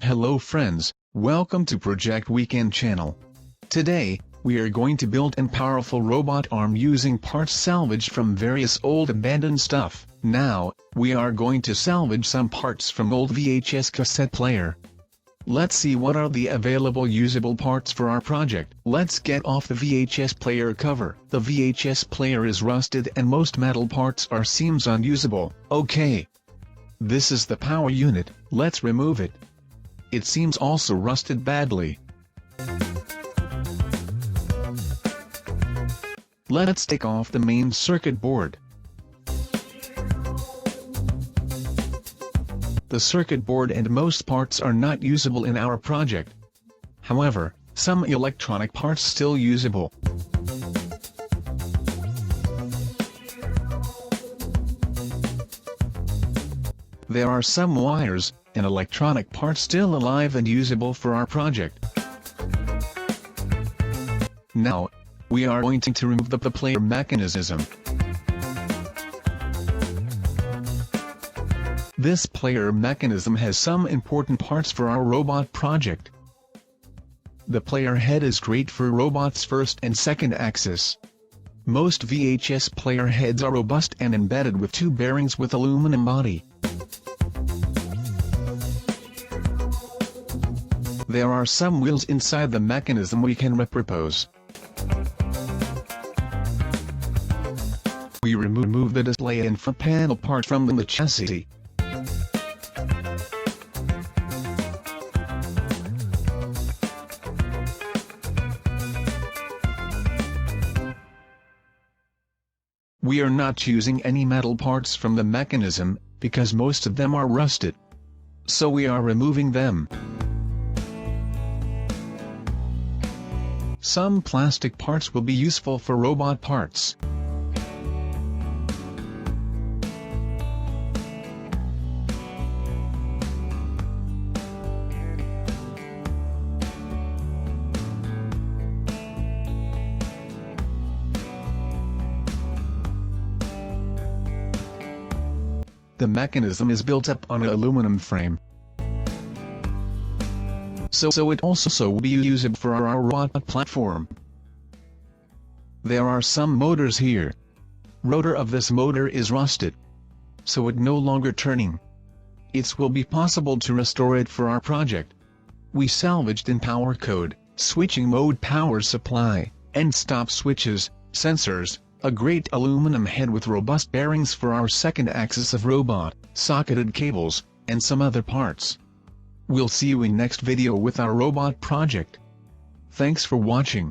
Hello friends, welcome to Project Weekend channel. Today, we are going to build a powerful robot arm using parts salvaged from various old abandoned stuff. Now, we are going to salvage some parts from old VHS cassette player. Let's see what are the available usable parts for our project. Let's get off the VHS player cover. The VHS player is rusted and most metal parts are seems unusable. Okay. This is the power unit, let's remove it. It seems also rusted badly. Let's take off the main circuit board. The circuit board and most parts are not usable in our project. However, some electronic parts still usable. There are some wires and electronic parts still alive and usable for our project. Now, we are going to remove the player mechanism. This player mechanism has some important parts for our robot project. The player head is great for robot's first and second axis. Most VHS player heads are robust and embedded with two bearings with aluminum body. There are some wheels inside the mechanism we can repurpose. We remove the display and front panel part from the chassis. We are not choosing any metal parts from the mechanism, because most of them are rusted. So we are removing them. Some plastic parts will be useful for robot parts. The mechanism is built up on an aluminum frame. So it also will be usable for our robot platform. There are some motors here. Rotor of this motor is rusted, so it no longer turning. It will be possible to restore it for our project. We salvaged in power code, switching mode power supply, end stop switches, sensors, a great aluminum head with robust bearings for our second axis of robot, socketed cables, and some other parts. We'll see you in next video with our robot project. Thanks for watching.